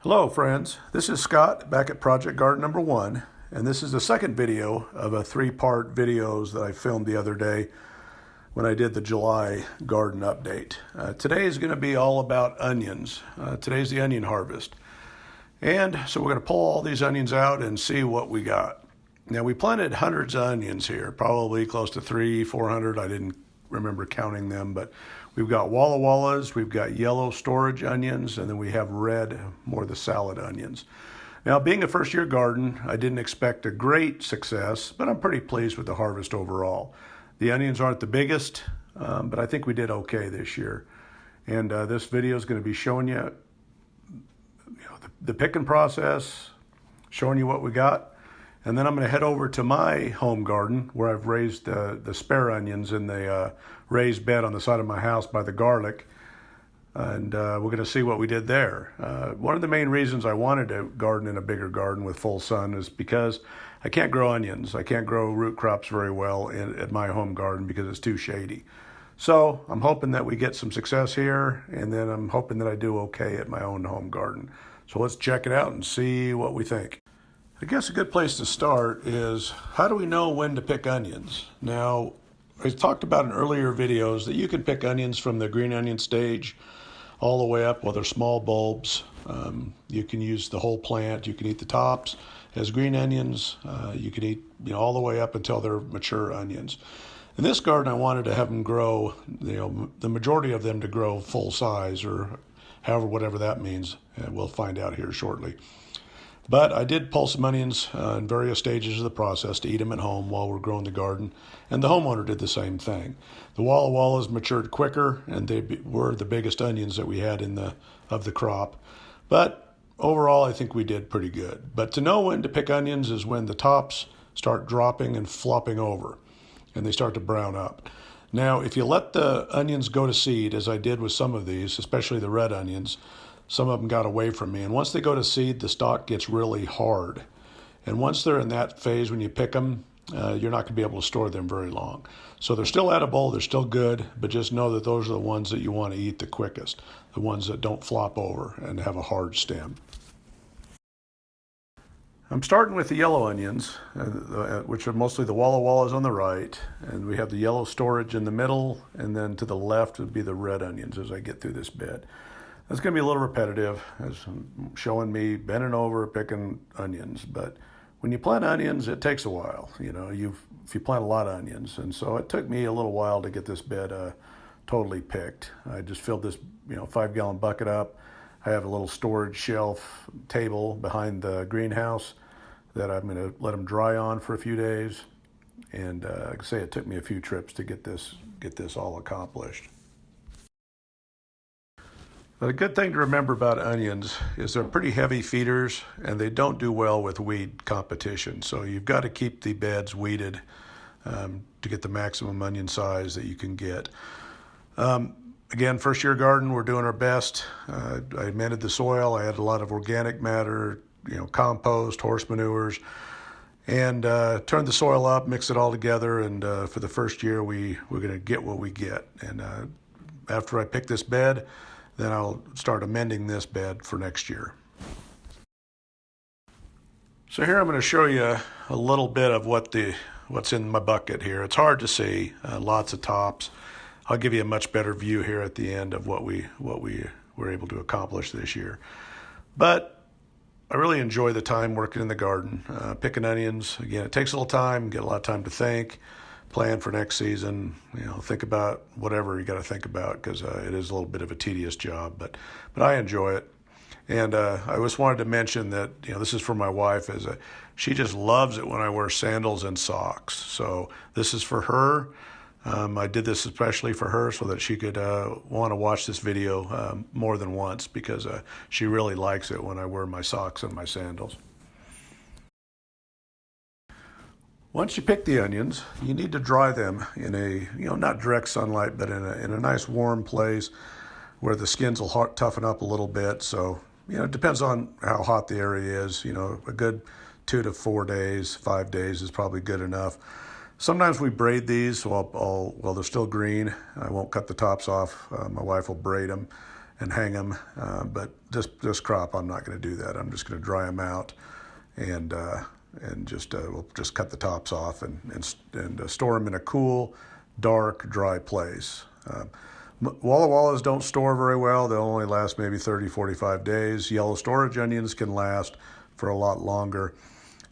Hello friends, this is Scott back at Project Garden number 1, and this is the second video of a 3-part videos that I filmed the other day when I did the July garden update. Today is going to be all about onions. Today's the onion harvest. And so we're going to pull all these onions out and see what we got. Now we planted hundreds of onions here, probably close to 300-400. I didn't remember counting them, but we've got Walla Wallas, we've got yellow storage onions, and then we have red, more the salad onions. Now, being a first-year garden, I didn't expect a great success, but I'm pretty pleased with the harvest overall. The onions aren't the biggest, but I think we did okay this year. And this video is going to be showing you, the picking process, showing you what we got. And then I'm going to head over to my home garden where I've raised the spare onions in the raised bed on the side of my house by the garlic. And we're going to see what we did there. One of the main reasons I wanted to garden in a bigger garden with full sun is because I can't grow onions. I can't grow root crops very well at my home garden because it's too shady. So I'm hoping that we get some success here, and then I'm hoping that I do okay at my own home garden. So let's check it out and see what we think. I guess a good place to start is, how do we know when to pick onions? Now, I talked about in earlier videos that you can pick onions from the green onion stage all the way up. Well, they're small bulbs. You can use the whole plant. You can eat the tops as green onions. You can eat all the way up until they're mature onions. In this garden, I wanted to have them grow, the majority of them to grow full size, or whatever that means. We'll find out here shortly. But I did pull some onions in various stages of the process to eat them at home while we're growing the garden, and the homeowner did the same thing. The Walla Wallas matured quicker, and they were the biggest onions that we had of the crop. But overall, I think we did pretty good. But to know when to pick onions is when the tops start dropping and flopping over, and they start to brown up. Now, if you let the onions go to seed, as I did with some of these, especially the red onions, some of them got away from me. And once they go to seed, the stalk gets really hard. And once they're in that phase, when you pick them, you're not going to be able to store them very long. So they're still edible, they're still good, but just know that those are the ones that you want to eat the quickest, the ones that don't flop over and have a hard stem. I'm starting with the yellow onions, which are mostly the Walla Wallas on the right, and we have the yellow storage in the middle, and then to the left would be the red onions as I get through this bed. It's going to be a little repetitive, as I'm showing me bending over, picking onions. But when you plant onions, it takes a while. If you plant a lot of onions. And so it took me a little while to get this bed totally picked. I just filled this 5-gallon bucket up. I have a little storage shelf table behind the greenhouse that I'm going to let them dry on for a few days. And like I say, it took me a few trips to get this all accomplished. But a good thing to remember about onions is they're pretty heavy feeders, and they don't do well with weed competition. So you've got to keep the beds weeded to get the maximum onion size that you can get. Again, first year garden, we're doing our best. I amended the soil. I added a lot of organic matter, compost, horse manures, and turned the soil up, mixed it all together. And for the first year, we're going to get what we get. And after I pick this bed, then I'll start amending this bed for next year. So here I'm going to show you a little bit of what's in my bucket here. It's hard to see, lots of tops. I'll give you a much better view here at the end of what we were able to accomplish this year. But I really enjoy the time working in the garden, picking onions. Again, it takes a little time, get a lot of time to think, plan for next season, think about whatever you got to think about, because it is a little bit of a tedious job, but I enjoy it. And I just wanted to mention that this is for my wife, she just loves it when I wear sandals and socks. So this is for her. I did this especially for her so that she could want to watch this video more than once, because she really likes it when I wear my socks and my sandals. Once you pick the onions, you need to dry them in a, not direct sunlight, but in a nice warm place where the skins will toughen up a little bit. So, it depends on how hot the area is. A good 2 to 4 days, 5 days is probably good enough. Sometimes we braid these, so while they're still green, I won't cut the tops off. My wife will braid them, and hang them. But this crop, I'm not going to do that. I'm just going to dry them out and just we'll just cut the tops off and store them in a cool, dark, dry place. Walla Wallas don't store very well. They'll only last maybe 30, 45 days. Yellow storage onions can last for a lot longer.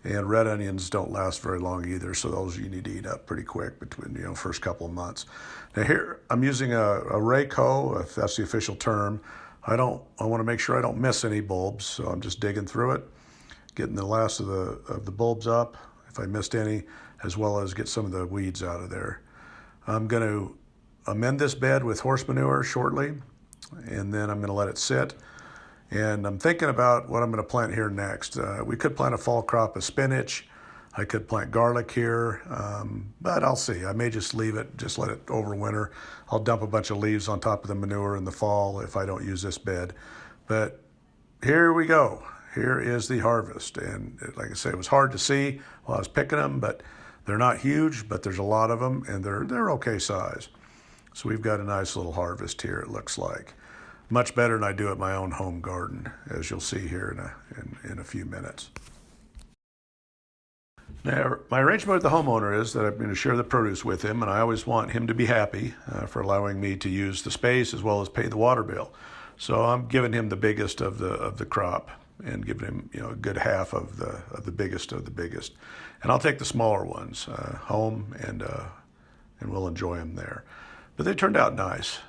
And red onions don't last very long either, so those you need to eat up pretty quick between first couple of months. Now here I'm using a rake hoe, if that's the official term. I want to make sure I don't miss any bulbs, so I'm just digging through it, getting the last of the bulbs up if I missed any, as well as get some of the weeds out of there. I'm going to amend this bed with horse manure shortly, and then I'm going to let it sit. And I'm thinking about what I'm going to plant here next. We could plant a fall crop of spinach. I could plant garlic here, but I'll see. I may just leave it, just let it overwinter. I'll dump a bunch of leaves on top of the manure in the fall if I don't use this bed. But here we go. Here is the harvest. And like I say, it was hard to see while I was picking them, but they're not huge, but there's a lot of them, and they're okay size. So we've got a nice little harvest here, it looks like. Much better than I do at my own home garden, as you'll see here in a few minutes. Now, my arrangement with the homeowner is that I'm going to share the produce with him, and I always want him to be happy for allowing me to use the space as well as pay the water bill. So I'm giving him the biggest of the crop and giving him a good half of the biggest of the biggest. And I'll take the smaller ones home and we'll enjoy them there. But they turned out nice.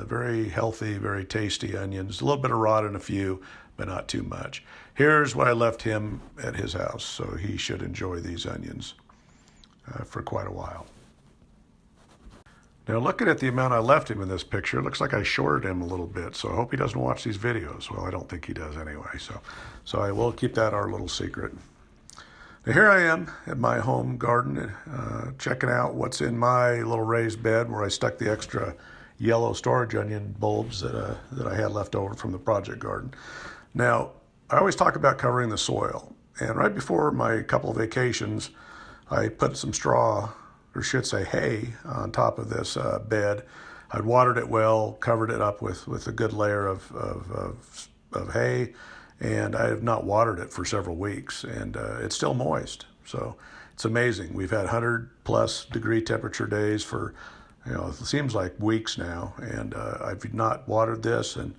Very healthy, very tasty onions. A little bit of rot in a few, but not too much. Here's what I left him at his house, so he should enjoy these onions for quite a while. Now, looking at the amount I left him in this picture, it looks like I shorted him a little bit, so I hope he doesn't watch these videos. Well, I don't think he does anyway, so I will keep that our little secret. Now, here I am at my home garden, checking out what's in my little raised bed where I stuck the extra yellow storage onion bulbs that I had left over from the project garden. Now, I always talk about covering the soil. And right before my couple of vacations, I put some straw, or should say hay, on top of this bed. I'd watered it well, covered it up with a good layer of hay, and I have not watered it for several weeks, and it's still moist. So it's amazing. We've had 100+ degree temperature days for it seems like weeks now, and I've not watered this, and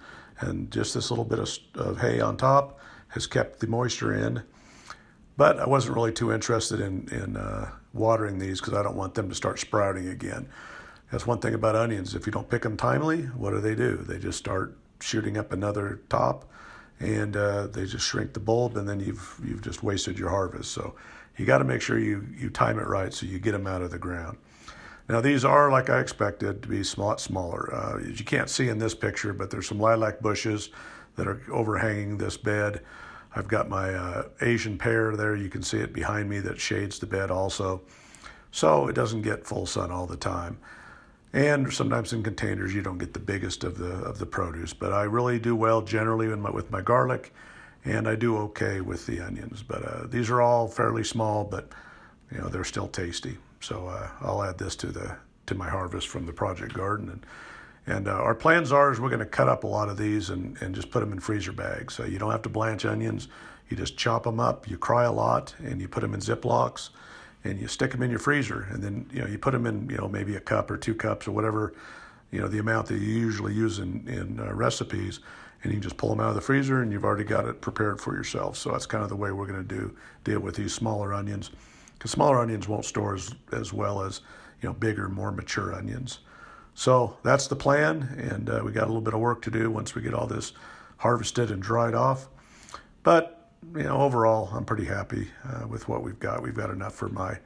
just this little bit of hay on top has kept the moisture in. But I wasn't really too interested in watering these because I don't want them to start sprouting again. That's one thing about onions. If you don't pick them timely, what do? They just start shooting up another top, and they just shrink the bulb, and then you've just wasted your harvest. So you got to make sure you time it right so you get them out of the ground. Now, these are, like I expected, to be smaller. You can't see in this picture, but there's some lilac bushes that are overhanging this bed. I've got my Asian pear there. You can see it behind me that shades the bed also. So it doesn't get full sun all the time. And sometimes in containers, you don't get the biggest of the produce. But I really do well generally with my garlic, and I do okay with the onions. But these are all fairly small, but they're still tasty. So I'll add this to my harvest from the project garden. And our plans are we're going to cut up a lot of these and just put them in freezer bags. So you don't have to blanch onions. You just chop them up. You cry a lot, and you put them in Ziplocs, and you stick them in your freezer. And then you put them in maybe a cup or 2 cups or whatever the amount that you usually use in recipes. And you can just pull them out of the freezer, and you've already got it prepared for yourself. So that's kind of the way we're going to deal with these smaller onions. Because smaller onions won't store as well as bigger, more mature onions. So that's the plan, and we got a little bit of work to do once we get all this harvested and dried off. But overall, I'm pretty happy with what we've got. We've got enough for my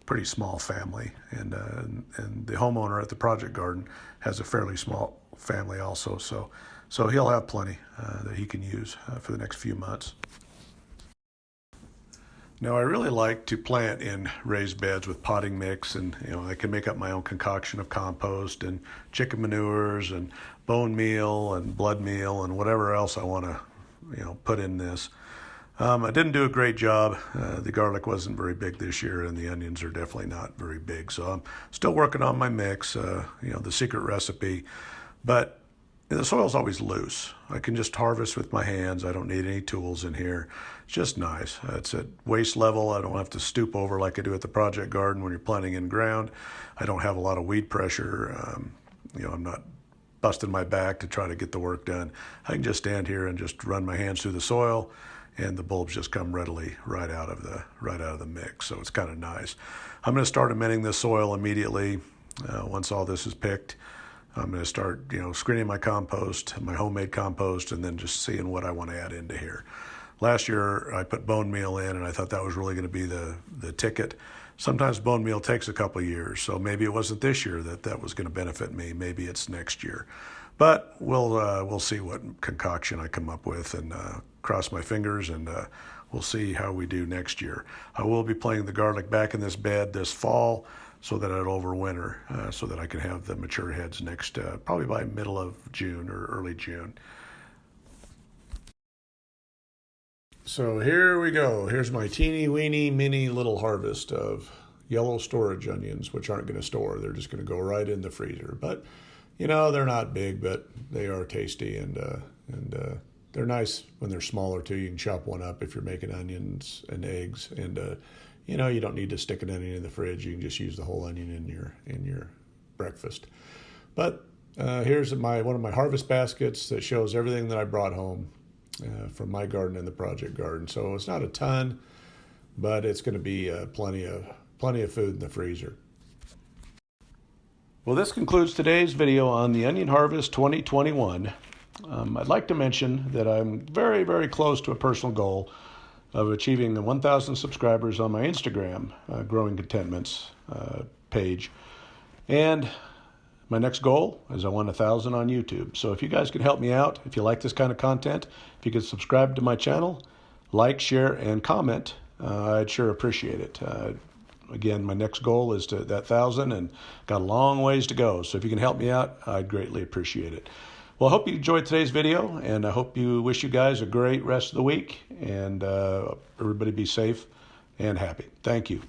pretty small family, and the homeowner at the project garden has a fairly small family also. So he'll have plenty that he can use for the next few months. Now, I really like to plant in raised beds with potting mix, and I can make up my own concoction of compost and chicken manures and bone meal and blood meal and whatever else I want to put in this. I didn't do a great job. The garlic wasn't very big this year, and the onions are definitely not very big. So I'm still working on my mix, the secret recipe. But And the soil's always loose. I can just harvest with my hands. I don't need any tools in here. It's just nice. It's at waist level. I don't have to stoop over like I do at the project garden when you're planting in ground. I don't have a lot of weed pressure. I'm not busting my back to try to get the work done. I can just stand here and just run my hands through the soil, and the bulbs just come readily right out of the mix. So it's kind of nice. I'm going to start amending this soil immediately once all this is picked. I'm going to start, screening my compost, my homemade compost, and then just seeing what I want to add into here. Last year, I put bone meal in, and I thought that was really going to be the ticket. Sometimes bone meal takes a couple of years, so maybe it wasn't this year that was going to benefit me. Maybe it's next year. But we'll see what concoction I come up with, and cross my fingers, and we'll see how we do next year. I will be planting the garlic back in this bed this fall, so that it'll overwinter, so that I can have the mature heads next, probably by middle of June or early June. So here we go. Here's my teeny weeny mini little harvest of yellow storage onions, which aren't going to store. They're just going to go right in the freezer. But, they're not big, but they are tasty, and they're nice when they're smaller too. You can chop one up if you're making onions and eggs, and you don't need to stick an onion in the fridge. You can just use the whole onion in your breakfast. But here's one of my harvest baskets that shows everything that I brought home from my garden and the project garden. So it's not a ton, but it's going to be plenty of food in the freezer. Well, this concludes today's video on the Onion Harvest 2021. I'd like to mention that I'm very, very close to a personal goal of achieving the 1,000 subscribers on my Instagram, Growing Contentments page. And my next goal is I want 1,000 on YouTube. So if you guys could help me out, if you like this kind of content, if you could subscribe to my channel, like, share, and comment, I'd sure appreciate it. Again, my next goal is to that 1,000, and got a long ways to go. So if you can help me out, I'd greatly appreciate it. Well, I hope you enjoyed today's video, and I wish you guys a great rest of the week, and everybody be safe and happy. Thank you.